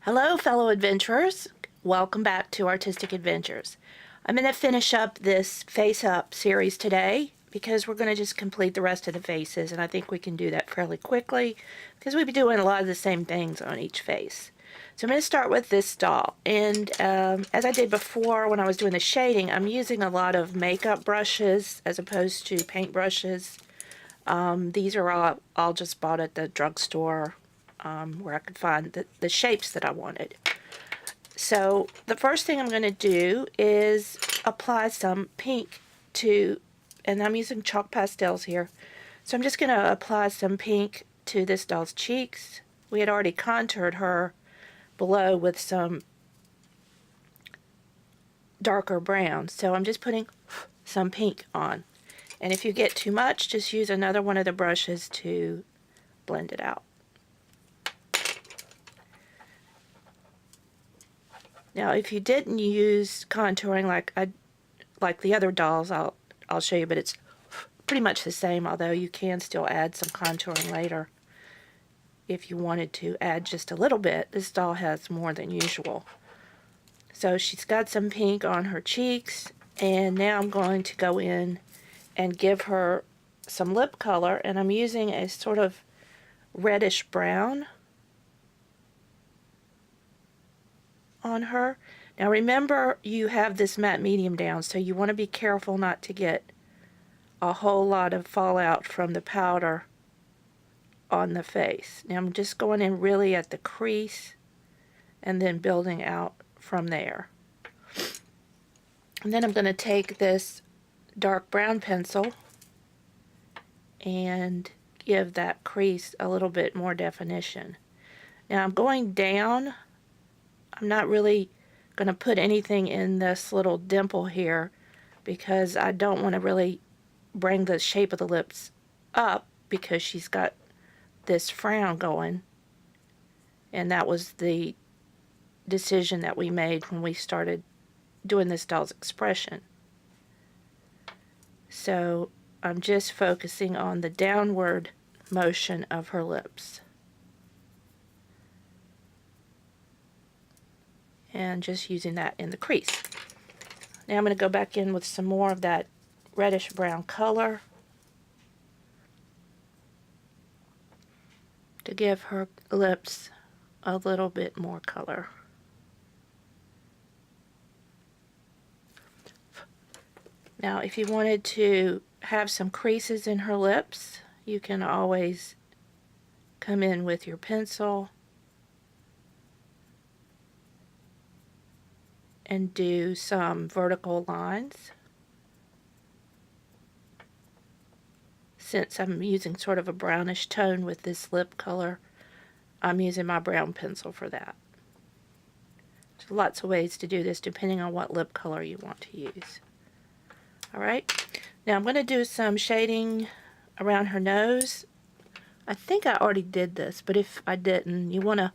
Hello, fellow adventurers. Welcome back to Artistic Adventures. I'm going to finish up this face up series today because we're going to just complete the rest of the faces, and I think we can do that fairly quickly because we'll be doing a lot of the same things on each face. So I'm going to start with this doll, and as I did before when I was doing the shading, I'm using a lot of makeup brushes as opposed to paint brushes. These are all just bought at the drugstore where I could find the shapes that I wanted. So the first thing I'm going to do is apply some pink to, and I'm using chalk pastels here, so I'm just going to apply some pink to this doll's cheeks. We had already contoured her below with some darker brown, so I'm just putting some pink on. And if you get too much, just use another one of the brushes to blend it out. Now, if you didn't use contouring like the other dolls, I'll show you, but it's pretty much the same, although you can still add some contouring later if you wanted to add just a little bit. This doll has more than usual. So she's got some pink on her cheeks, and now I'm going to go in and give her some lip color, and I'm using a sort of reddish brown on her. Now remember, you have this matte medium down, so you want to be careful not to get a whole lot of fallout from the powder on the face. Now I'm just going in really at the crease and then building out from there. And then I'm going to take this dark brown pencil and give that crease a little bit more definition. Now I'm going down. I'm not really going to put anything in this little dimple here because I don't want to really bring the shape of the lips up because she's got this frown going, and that was the decision that we made when we started doing this doll's expression. So I'm just focusing on the downward motion of her lips. And just using that in the crease. Now I'm going to go back in with some more of that reddish brown color to give her lips a little bit more color. Now if you wanted to have some creases in her lips, you can always come in with your pencil and do some vertical lines. Since I'm using sort of a brownish tone with this lip color, I'm using my brown pencil for that. There's lots of ways to do this depending on what lip color you want to use. Alright, now I'm going to do some shading around her nose. I think I already did this, but if I didn't, you want to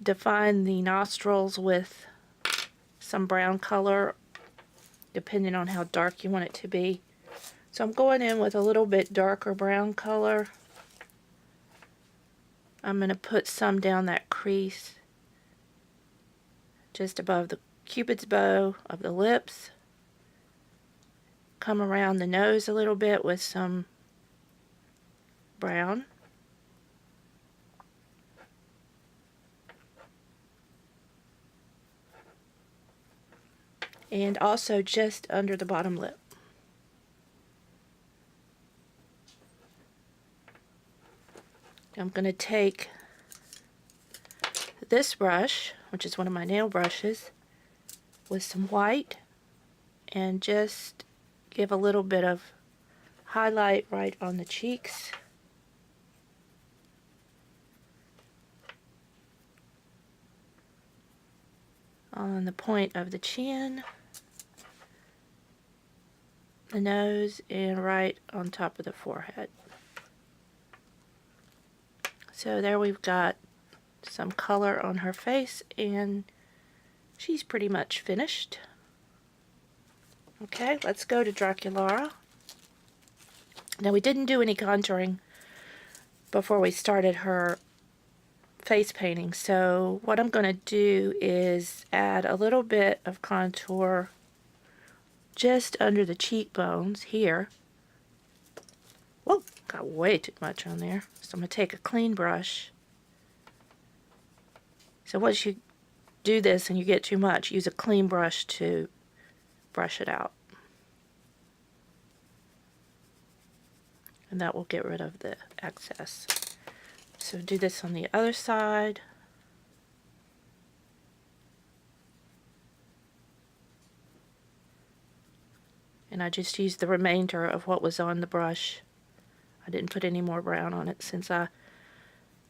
define the nostrils with some brown color depending on how dark you want it to be. So I'm going in with a little bit darker brown color. I'm going to put some down that crease just above the cupid's bow of the lips. Come around the nose a little bit with some brown. And also just under the bottom lip. I'm going to take this brush, which is one of my nail brushes, with some white and just give a little bit of highlight right on the cheeks. On the point of the chin, the nose, and right on top of the forehead. So there we've got some color on her face, and she's pretty much finished. Okay, let's go to Draculaura. Now we didn't do any contouring before we started her face painting. So what I'm going to do is add a little bit of contour just under the cheekbones here. Whoa, got way too much on there. So I'm going to take a clean brush. So once you do this and you get too much, use a clean brush to brush it out. And that will get rid of the excess. So do this on the other side. And I just used the remainder of what was on the brush. I didn't put any more brown on it since I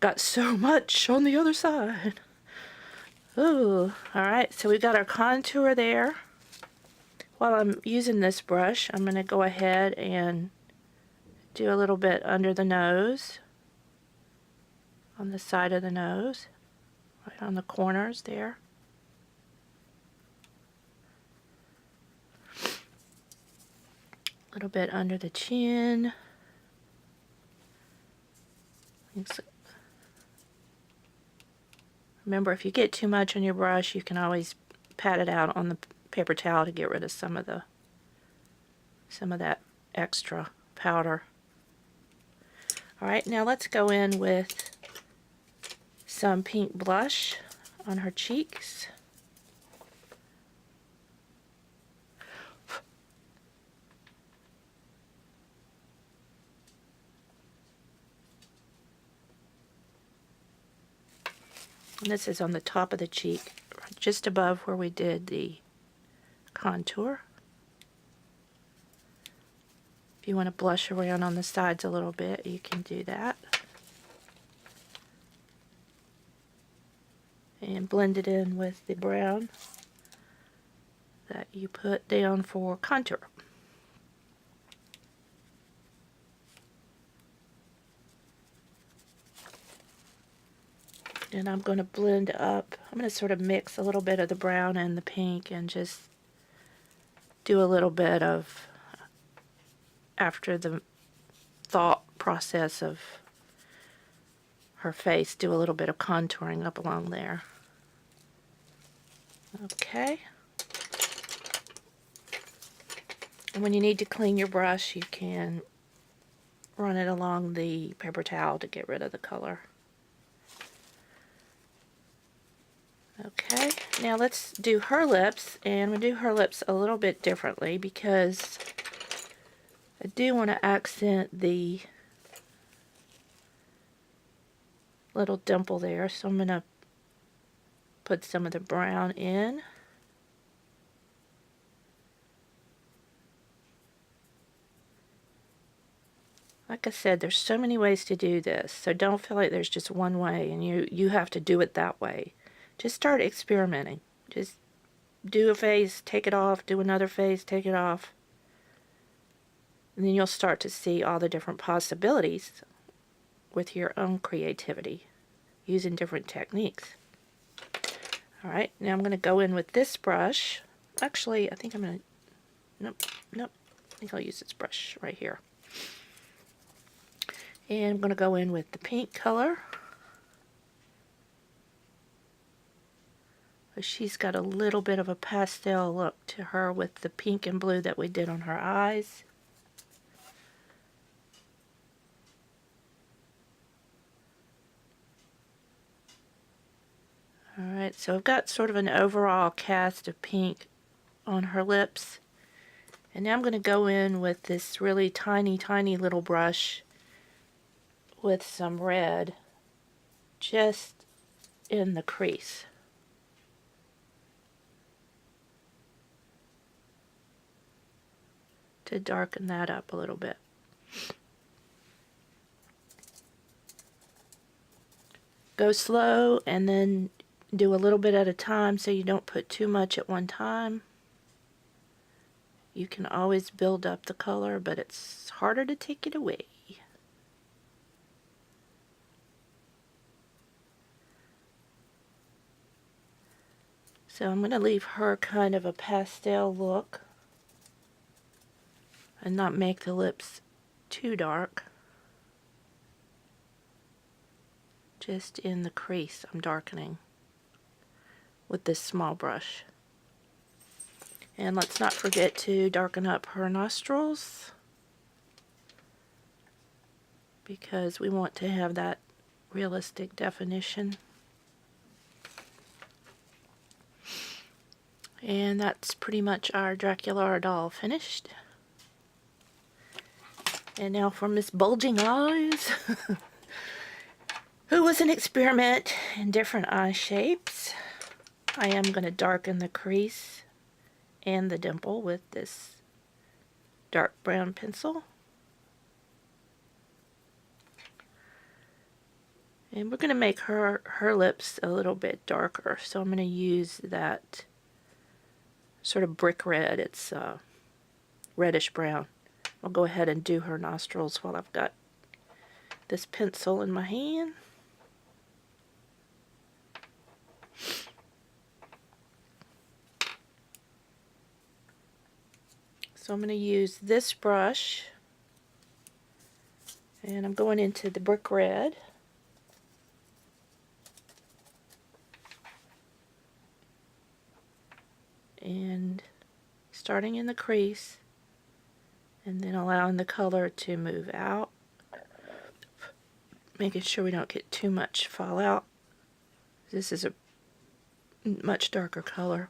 got so much on the other side. Ooh, alright, so we've got our contour there. While I'm using this brush, I'm going to go ahead and do a little bit under the nose, on the side of the nose, right on the corners there. A little bit under the chin. Remember, if you get too much on your brush, you can always pat it out on the paper towel to get rid of some of that extra powder. Alright, now let's go in with some pink blush on her cheeks. And this is on the top of the cheek, just above where we did the contour. If you want to blush around on the sides a little bit, you can do that. And blend it in with the brown that you put down for contour. And I'm going to blend up, I'm going to sort of mix a little bit of the brown and the pink and just do a little bit of, after the thought process of her face, do a little bit of contouring up along there. Okay. And when you need to clean your brush, you can run it along the paper towel to get rid of the color. Okay, now let's do her lips, and we'll do her lips a little bit differently because I do want to accent the little dimple there, so I'm going to put some of the brown in. Like I said, there's so many ways to do this, so don't feel like there's just one way and you have to do it that way. Just start experimenting. Just do a face, take it off, do another face, take it off. And then you'll start to see all the different possibilities with your own creativity using different techniques. Alright, now I'm going to go in with this brush. Actually, I think I'm going to... Nope. I think I'll use this brush right here. And I'm going to go in with the pink color. She's got a little bit of a pastel look to her with the pink and blue that we did on her eyes. Alright, so I've got sort of an overall cast of pink on her lips. And now I'm going to go in with this really tiny, tiny little brush with some red just in the crease. To darken that up a little bit. Go slow and then do a little bit at a time so you don't put too much at one time. You can always build up the color, but it's harder to take it away. So I'm going to leave her kind of a pastel look and not make the lips too dark. just in the crease I'm darkening with this small brush. And let's not forget to darken up her nostrils, because we want to have that realistic definition. And that's pretty much our Dracula doll finished. And now for Miss Bulging Eyes, who was an experiment in different eye shapes. I am going to darken the crease and the dimple with this dark brown pencil. And we're going to make her lips a little bit darker. So I'm going to use that sort of brick red. It's reddish brown. I'll go ahead and do her nostrils while I've got this pencil in my hand. So I'm going to use this brush, and I'm going into the brick red. And starting in the crease, and then allowing the color to move out, making sure we don't get too much fallout. This is a much darker color.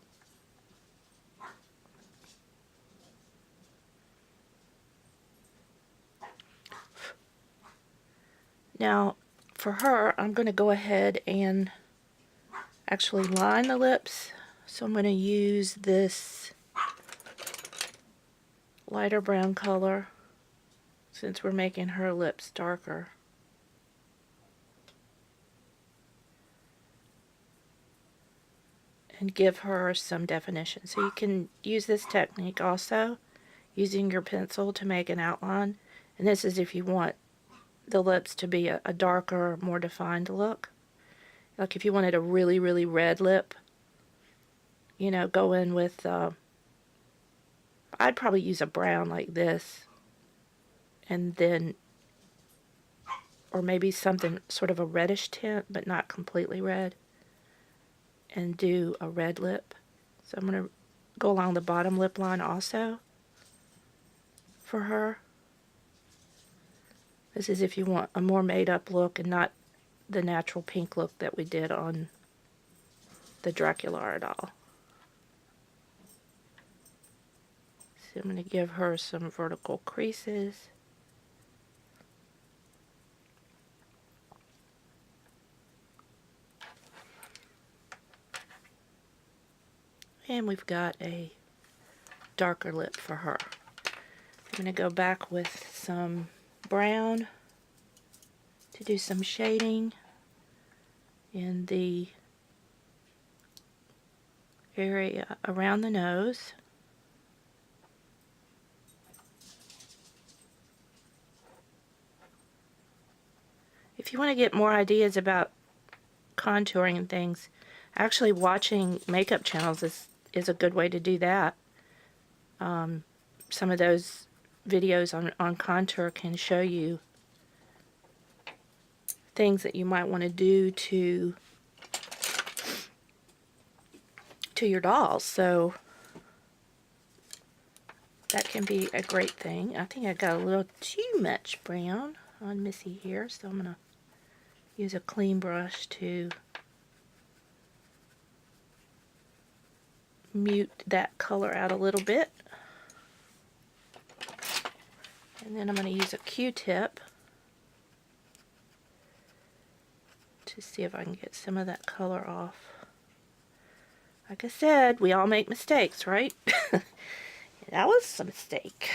Now for her, I'm going to go ahead and actually line the lips. So I'm going to use this lighter brown color since we're making her lips darker. And give her some definition. So you can use this technique also using your pencil to make an outline. And this is if you want the lips to be a darker, more defined look. Like if you wanted a really, really red lip, you know, go in with, I'd probably use a brown like this, and then, or maybe something sort of a reddish tint, but not completely red, and do a red lip. So I'm going to go along the bottom lip line also for her. This is if you want a more made up look and not the natural pink look that we did on the Dracula doll. So I'm going to give her some vertical creases. And we've got a darker lip for her. I'm going to go back with some brown to do some shading in the area around the nose. If you want to get more ideas about contouring and things, actually watching makeup channels is a good way to do that. Some of those videos on contour can show you things that you might want to do to your dolls. So that can be a great thing. I think I got a little too much brown on Missy here, so I'm going to use a clean brush to mute that color out a little bit. And then I'm going to use a Q-tip to see if I can get some of that color off. Like I said, we all make mistakes, right? That was a mistake.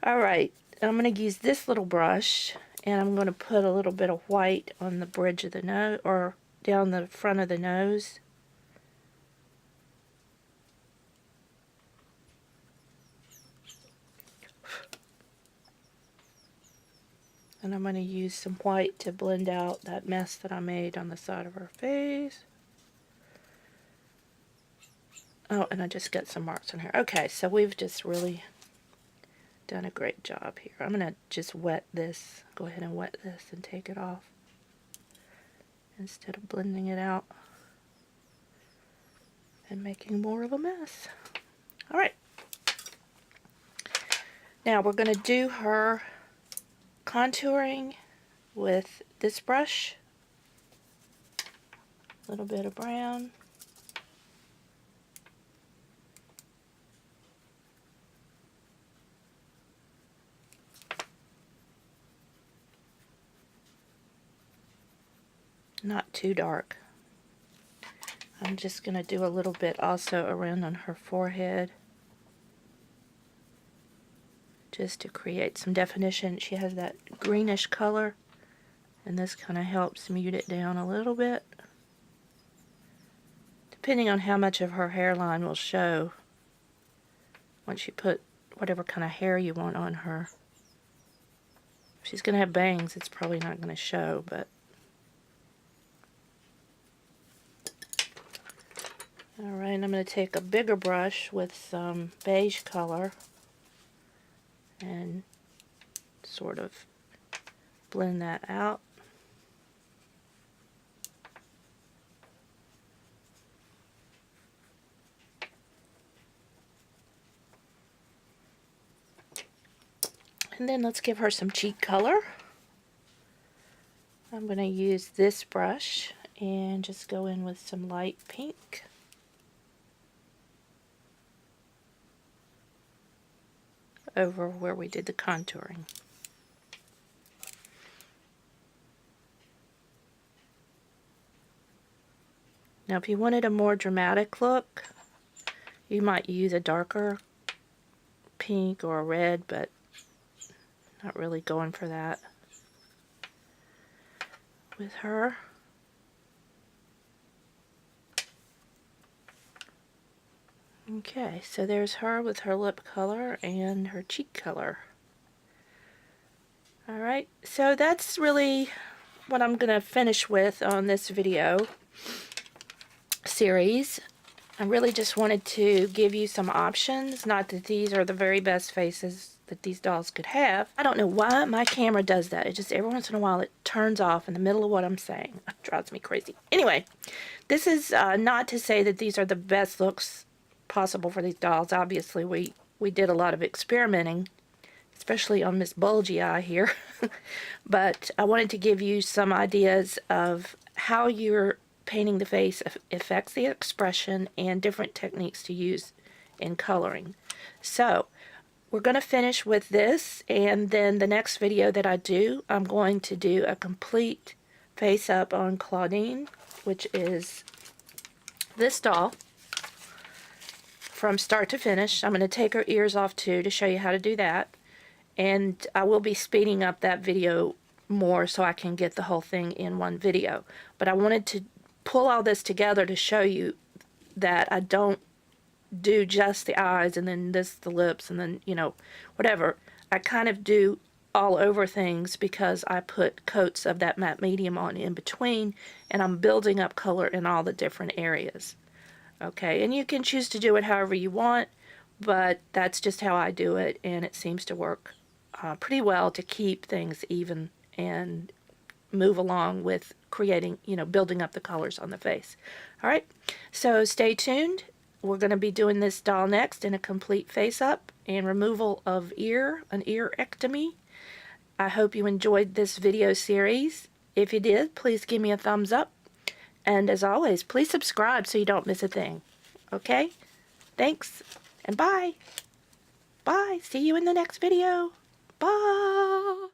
Alright, I'm going to use this little brush, and I'm going to put a little bit of white on the bridge of the nose, or down the front of the nose. And I'm going to use some white to blend out that mess that I made on the side of her face. Oh, and I just got some marks on here. Okay, so we've just really done a great job here. I'm going to just wet this, go ahead and wet this and take it off. instead of blending it out and making more of a mess. Alright. Now we're going to do her contouring with this brush. A little bit of brown. Not too dark. I'm just going to do a little bit also around on her forehead, just to create some definition. She has that greenish color, and this kind of helps mute it down a little bit, depending on how much of her hairline will show once you put whatever kind of hair you want on her. If she's going to have bangs, it's probably not going to show, but alright, I'm going to take a bigger brush with some beige color and sort of blend that out. And then let's give her some cheek color. I'm going to use this brush and just go in with some light pink. Over where we did the contouring. Now if you wanted a more dramatic look, you might use a darker pink or a red, but not really going for that with her. Okay, so there's her with her lip color and her cheek color. Alright, so that's really what I'm going to finish with on this video series. I really just wanted to give you some options. Not that these are the very best faces that these dolls could have. I don't know why my camera does that. It just every once in a while it turns off in the middle of what I'm saying. It drives me crazy. Anyway, this is not to say that these are the best looks possible for these dolls. Obviously we did a lot of experimenting, especially on Miss Bulgy Eye here. But I wanted to give you some ideas of how you're painting the face affects the expression and different techniques to use in coloring. So we're going to finish with this, and then the next video that I do, I'm going to do a complete face up on Claudine, which is this doll from start to finish. I'm going to take her ears off too to show you how to do that, and I will be speeding up that video more so I can get the whole thing in one video. But I wanted to pull all this together to show you that I don't do just the eyes and then this the lips and then, you know, whatever. I kind of do all over things because I put coats of that matte medium on in between, and I'm building up color in all the different areas. Okay, and you can choose to do it however you want, but that's just how I do it, and it seems to work pretty well to keep things even and move along with creating, you know, building up the colors on the face. Alright, so stay tuned. We're going to be doing this doll next in a complete face up and removal of ear, an earectomy. I hope you enjoyed this video series. If you did, please give me a thumbs up. And as always, please subscribe so you don't miss a thing. Okay? Thanks, and bye. Bye. See you in the next video. Bye.